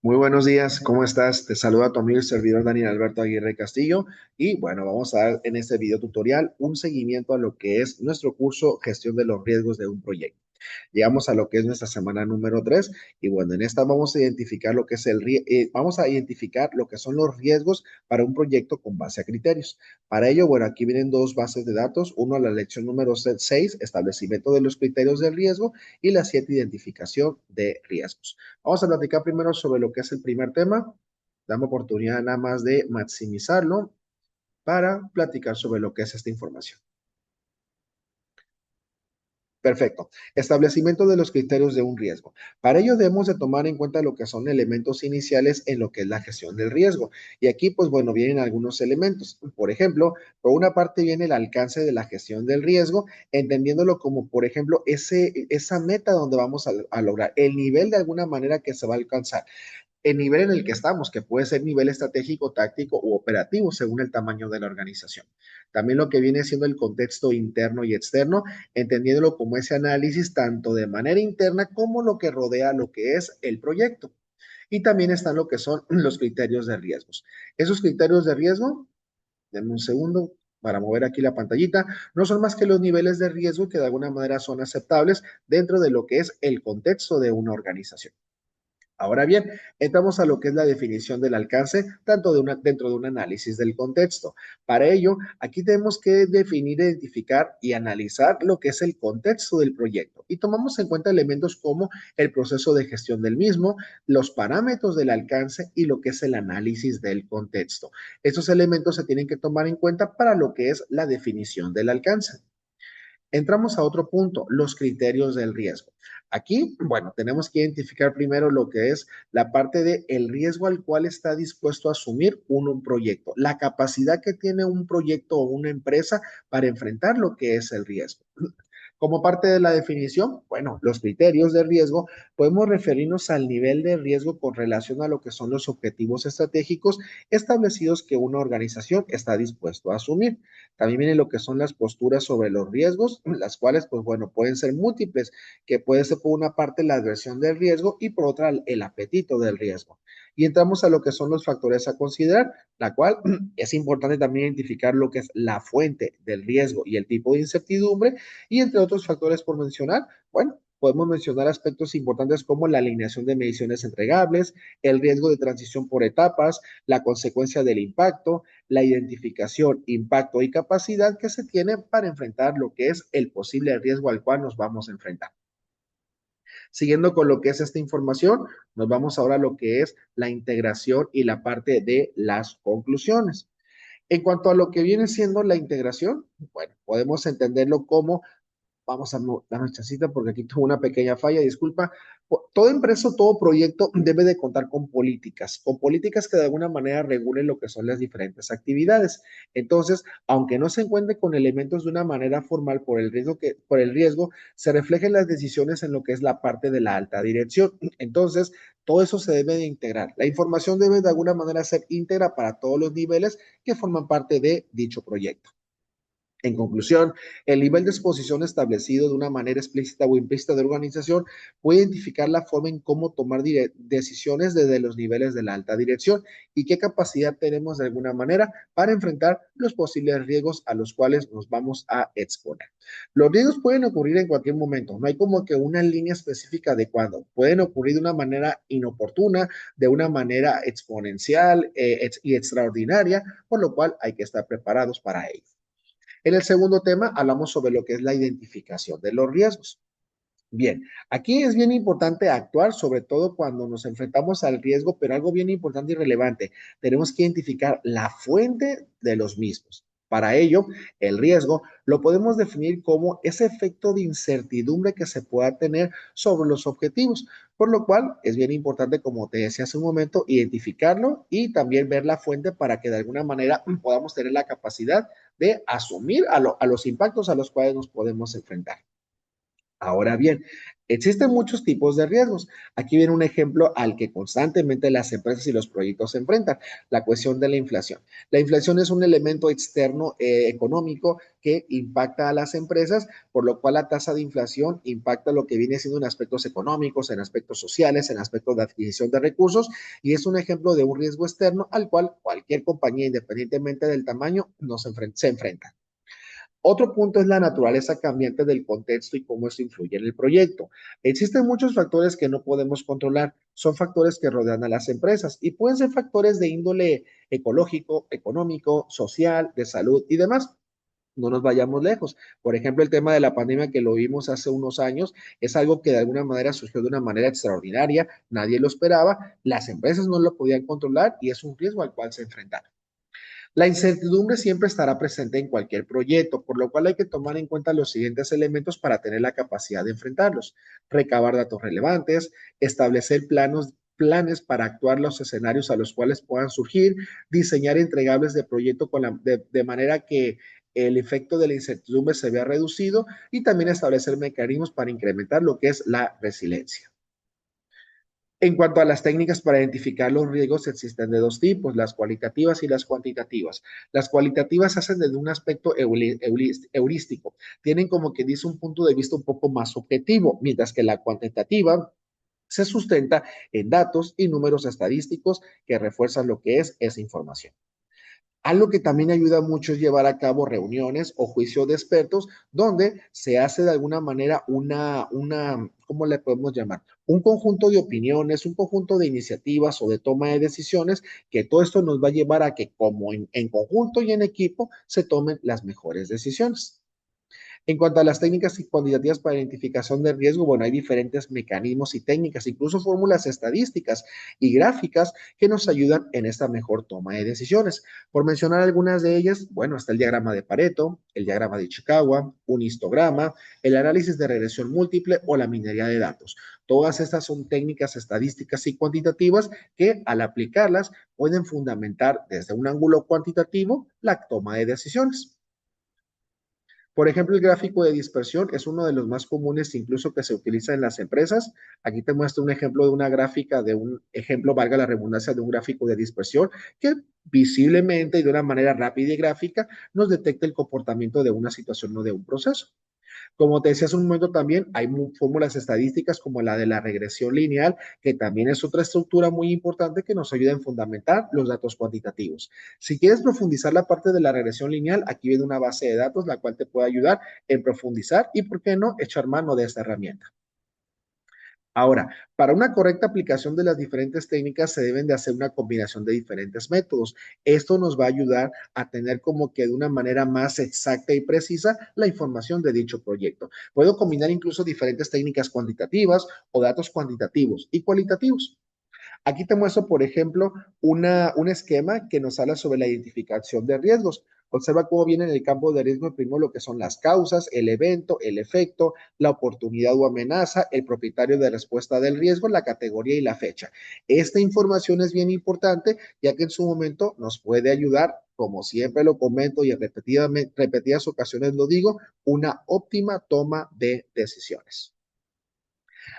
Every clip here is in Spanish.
Muy buenos días, ¿cómo estás? Te saluda tu amigo y servidor Daniel Alberto Aguirre Castillo y bueno, vamos a dar en este video tutorial un seguimiento a lo que es nuestro curso Gestión de los Riesgos de un Proyecto. Llegamos a lo que es nuestra semana número 3 y bueno, en esta vamos a identificar lo que es vamos a identificar lo que son los riesgos para un proyecto con base a criterios. Para ello, bueno, aquí vienen dos bases de datos, uno a la lección número 6, establecimiento de los criterios de riesgo y la 7, identificación de riesgos. Vamos a platicar primero sobre lo que es el primer tema. Dame oportunidad nada más de maximizarlo para platicar sobre lo que es esta información. Perfecto. Establecimiento de los criterios de un riesgo. Para ello debemos de tomar en cuenta lo que son elementos iniciales en lo que es la gestión del riesgo. Y aquí, pues bueno, vienen algunos elementos. Por ejemplo, por una parte viene el alcance de la gestión del riesgo, entendiéndolo como, por ejemplo, esa meta donde vamos a lograr, el nivel de alguna manera que se va a alcanzar el nivel en el que estamos, que puede ser nivel estratégico, táctico u operativo según el tamaño de la organización. También lo que viene siendo el contexto interno y externo, entendiéndolo como ese análisis tanto de manera interna como lo que rodea lo que es el proyecto. Y también están lo que son los criterios de riesgos. Esos criterios de riesgo, denme un segundo para mover aquí la pantallita, no son más que los niveles de riesgo que de alguna manera son aceptables dentro de lo que es el contexto de una organización. Ahora bien, entramos a lo que es la definición del alcance, dentro de un análisis del contexto. Para ello, aquí tenemos que definir, identificar y analizar lo que es el contexto del proyecto. Y tomamos en cuenta elementos como el proceso de gestión del mismo, los parámetros del alcance y lo que es el análisis del contexto. Estos elementos se tienen que tomar en cuenta para lo que es la definición del alcance. Entramos a otro punto, los criterios del riesgo. Aquí, bueno, tenemos que identificar primero lo que es la parte de el riesgo al cual está dispuesto a asumir un proyecto, la capacidad que tiene un proyecto o una empresa para enfrentar lo que es el riesgo. Como parte de la definición, bueno, los criterios de riesgo, podemos referirnos al nivel de riesgo con relación a lo que son los objetivos estratégicos establecidos que una organización está dispuesto a asumir. También viene lo que son las posturas sobre los riesgos, las cuales, pues bueno, pueden ser múltiples, que puede ser por una parte la adversión del riesgo y por otra el apetito del riesgo. Y entramos a lo que son los factores a considerar, la cual es importante también identificar lo que es la fuente del riesgo y el tipo de incertidumbre y entre otros factores por mencionar, bueno, podemos mencionar aspectos importantes como la alineación de mediciones entregables, el riesgo de transición por etapas, la consecuencia del impacto, la identificación, impacto y capacidad que se tiene para enfrentar lo que es el posible riesgo al cual nos vamos a enfrentar. Siguiendo con lo que es esta información, nos vamos ahora a lo que es la integración y la parte de las conclusiones. En cuanto a lo que viene siendo la integración, bueno, podemos entenderlo como vamos a dar nuestra cita porque aquí tuvo una pequeña falla, disculpa. Toda empresa, todo proyecto debe de contar con políticas que de alguna manera regulen lo que son las diferentes actividades. Entonces, aunque no se encuentre con elementos de una manera formal por el riesgo, se reflejen las decisiones en lo que es la parte de la alta dirección. Entonces, todo eso se debe de integrar. La información debe de alguna manera ser íntegra para todos los niveles que forman parte de dicho proyecto. En conclusión, el nivel de exposición establecido de una manera explícita o implícita de organización puede identificar la forma en cómo tomar decisiones desde los niveles de la alta dirección y qué capacidad tenemos de alguna manera para enfrentar los posibles riesgos a los cuales nos vamos a exponer. Los riesgos pueden ocurrir en cualquier momento, no hay como que una línea específica de cuándo. Pueden ocurrir de una manera inoportuna, de una manera exponencial y extraordinaria, por lo cual hay que estar preparados para ello. En el segundo tema hablamos sobre lo que es la identificación de los riesgos. Bien, aquí es bien importante actuar, sobre todo cuando nos enfrentamos al riesgo, pero algo bien importante y relevante, tenemos que identificar la fuente de los mismos. Para ello, el riesgo lo podemos definir como ese efecto de incertidumbre que se pueda tener sobre los objetivos, por lo cual es bien importante, como te decía hace un momento, identificarlo y también ver la fuente para que de alguna manera podamos tener la capacidad de asumir a los impactos a los cuales nos podemos enfrentar. Ahora bien, Existen muchos tipos de riesgos. Aquí viene un ejemplo al que constantemente las empresas y los proyectos se enfrentan, la cuestión de la inflación. La inflación es un elemento externo económico que impacta a las empresas, por lo cual la tasa de inflación impacta lo que viene siendo en aspectos económicos, en aspectos sociales, en aspectos de adquisición de recursos, y es un ejemplo de un riesgo externo al cual cualquier compañía, independientemente del tamaño, se enfrenta. Otro punto es la naturaleza cambiante del contexto y cómo esto influye en el proyecto. Existen muchos factores que no podemos controlar, son factores que rodean a las empresas y pueden ser factores de índole ecológico, económico, social, de salud y demás. No nos vayamos lejos. Por ejemplo, el tema de la pandemia que lo vimos hace unos años es algo que de alguna manera surgió de una manera extraordinaria, nadie lo esperaba, las empresas no lo podían controlar y es un riesgo al cual se enfrentaron. La incertidumbre siempre estará presente en cualquier proyecto, por lo cual hay que tomar en cuenta los siguientes elementos para tener la capacidad de enfrentarlos. Recabar datos relevantes, establecer planes para actuar los escenarios a los cuales puedan surgir, diseñar entregables de proyecto de manera que el efecto de la incertidumbre se vea reducido y también establecer mecanismos para incrementar lo que es la resiliencia. En cuanto a las técnicas para identificar los riesgos, existen de dos tipos, las cualitativas y las cuantitativas. Las cualitativas hacen desde un aspecto heurístico, tienen como que dice un punto de vista un poco más objetivo, mientras que la cuantitativa se sustenta en datos y números estadísticos que refuerzan lo que es esa información. Algo que también ayuda mucho es llevar a cabo reuniones o juicios de expertos donde se hace de alguna manera ¿cómo le podemos llamar? Un conjunto de opiniones, un conjunto de iniciativas o de toma de decisiones, que todo esto nos va a llevar a que como en conjunto y en equipo se tomen las mejores decisiones. En cuanto a las técnicas cuantitativas para identificación de riesgo, bueno, hay diferentes mecanismos y técnicas, incluso fórmulas estadísticas y gráficas que nos ayudan en esta mejor toma de decisiones. Por mencionar algunas de ellas, bueno, está el diagrama de Pareto, el diagrama de Chicago, un histograma, el análisis de regresión múltiple o la minería de datos. Todas estas son técnicas estadísticas y cuantitativas que al aplicarlas pueden fundamentar desde un ángulo cuantitativo la toma de decisiones. Por ejemplo, el gráfico de dispersión es uno de los más comunes incluso que se utiliza en las empresas. Aquí te muestro un ejemplo de una gráfica, de un ejemplo, valga la redundancia, de un gráfico de dispersión que visiblemente y de una manera rápida y gráfica nos detecta el comportamiento de una situación o de un proceso. Como te decía hace un momento también, hay fórmulas estadísticas como la de la regresión lineal, que también es otra estructura muy importante que nos ayuda en fundamentar los datos cuantitativos. Si quieres profundizar la parte de la regresión lineal, aquí viene una base de datos, la cual te puede ayudar en profundizar y, ¿por qué no?, echar mano de esta herramienta. Ahora, para una correcta aplicación de las diferentes técnicas se deben de hacer una combinación de diferentes métodos. Esto nos va a ayudar a tener como que de una manera más exacta y precisa la información de dicho proyecto. Puedo combinar incluso diferentes técnicas cuantitativas o datos cuantitativos y cualitativos. Aquí te muestro, por ejemplo, un esquema que nos habla sobre la identificación de riesgos. Observa cómo viene en el campo de riesgo primero lo que son las causas, el evento, el efecto, la oportunidad o amenaza, el propietario de respuesta del riesgo, la categoría y la fecha. Esta información es bien importante ya que en su momento nos puede ayudar, como siempre lo comento y en repetidas ocasiones lo digo, una óptima toma de decisiones.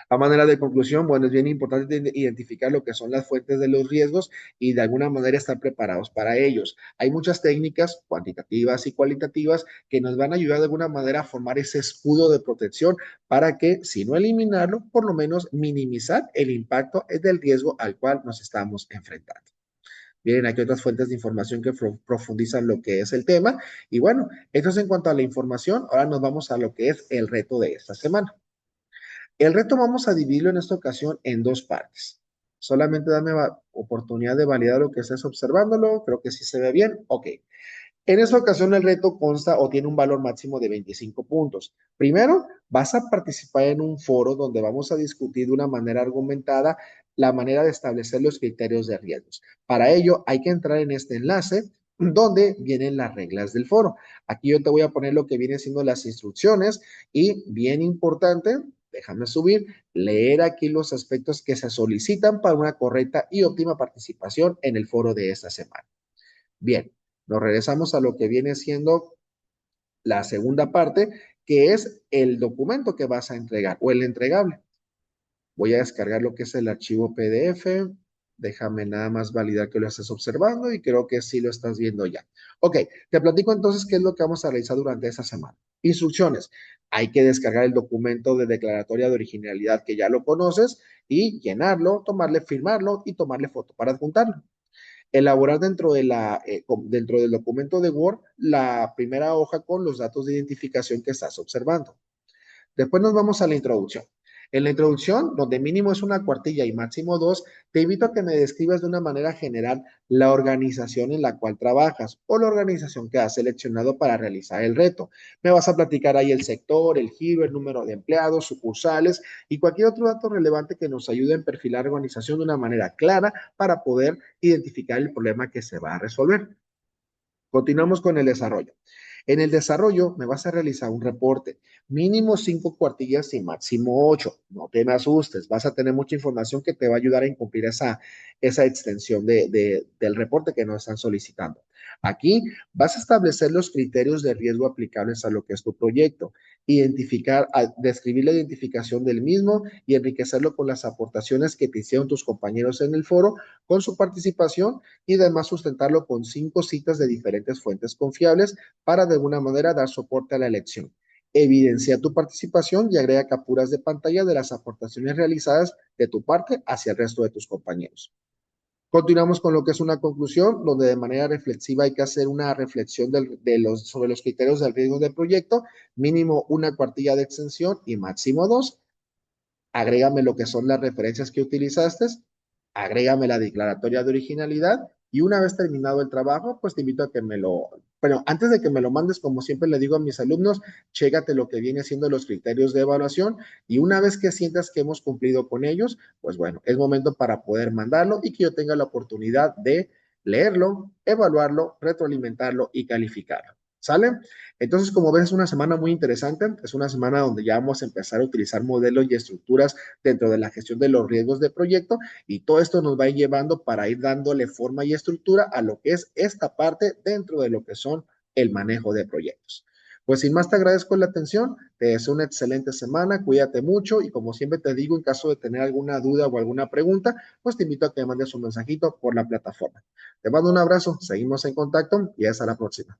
A manera de conclusión, bueno, es bien importante identificar lo que son las fuentes de los riesgos y de alguna manera estar preparados para ellos. Hay muchas técnicas cuantitativas y cualitativas que nos van a ayudar de alguna manera a formar ese escudo de protección para que, si no eliminarlo, por lo menos minimizar el impacto del riesgo al cual nos estamos enfrentando. Miren, aquí otras fuentes de información que profundizan lo que es el tema. Y bueno, esto es en cuanto a la información. Ahora nos vamos a lo que es el reto de esta semana. El reto vamos a dividirlo en esta ocasión en dos partes. Solamente dame oportunidad de validar lo que estés observándolo. Creo que sí se ve bien. Ok. En esta ocasión el reto consta o tiene un valor máximo de 25 puntos. Primero, vas a participar en un foro donde vamos a discutir de una manera argumentada la manera de establecer los criterios de riesgos. Para ello hay que entrar en este enlace donde vienen las reglas del foro. Aquí yo te voy a poner lo que viene siendo las instrucciones y bien importante, déjame subir, leer aquí los aspectos que se solicitan para una correcta y óptima participación en el foro de esta semana. Bien, nos regresamos a lo que viene siendo la segunda parte, que es el documento que vas a entregar o el entregable. Voy a descargar lo que es el archivo PDF. Déjame nada más validar que lo estés observando y creo que sí lo estás viendo ya. Ok, te platico entonces qué es lo que vamos a realizar durante esta semana. Instrucciones. Hay que descargar el documento de declaratoria de originalidad que ya lo conoces y llenarlo, firmarlo y tomarle foto para adjuntarlo. Elaborar dentro del documento de Word la primera hoja con los datos de identificación que estás observando. Después nos vamos a la introducción. En la introducción, donde mínimo es una cuartilla y máximo dos, te invito a que me describas de una manera general la organización en la cual trabajas o la organización que has seleccionado para realizar el reto. Me vas a platicar ahí el sector, el giro, el número de empleados, sucursales y cualquier otro dato relevante que nos ayude a perfilar la organización de una manera clara para poder identificar el problema que se va a resolver. Continuamos con el desarrollo. En el desarrollo me vas a realizar un reporte, mínimo 5 cuartillas y máximo 8. No te me asustes, vas a tener mucha información que te va a ayudar a incumplir esa extensión del reporte que nos están solicitando. Aquí vas a establecer los criterios de riesgo aplicables a lo que es tu proyecto, describir la identificación del mismo y enriquecerlo con las aportaciones que te hicieron tus compañeros en el foro con su participación y además sustentarlo con 5 citas de diferentes fuentes confiables para de alguna manera dar soporte a la elección. Evidencia tu participación y agrega capturas de pantalla de las aportaciones realizadas de tu parte hacia el resto de tus compañeros. Continuamos con lo que es una conclusión, donde de manera reflexiva hay que hacer una reflexión sobre los criterios del riesgo del proyecto, mínimo una cuartilla de extensión y máximo dos. Agrégame lo que son las referencias que utilizaste, agrégame la declaratoria de originalidad y una vez terminado el trabajo, pues te invito a que pero antes de que me lo mandes, como siempre le digo a mis alumnos, chécate lo que viene siendo los criterios de evaluación y una vez que sientas que hemos cumplido con ellos, pues bueno, es momento para poder mandarlo y que yo tenga la oportunidad de leerlo, evaluarlo, retroalimentarlo y calificarlo. ¿Sale? Entonces, como ves, es una semana muy interesante, es una semana donde ya vamos a empezar a utilizar modelos y estructuras dentro de la gestión de los riesgos de proyecto y todo esto nos va a ir llevando para ir dándole forma y estructura a lo que es esta parte dentro de lo que son el manejo de proyectos. Pues sin más te agradezco la atención, te deseo una excelente semana, cuídate mucho y como siempre te digo, en caso de tener alguna duda o alguna pregunta, pues te invito a que me mandes un mensajito por la plataforma. Te mando un abrazo, seguimos en contacto y hasta la próxima.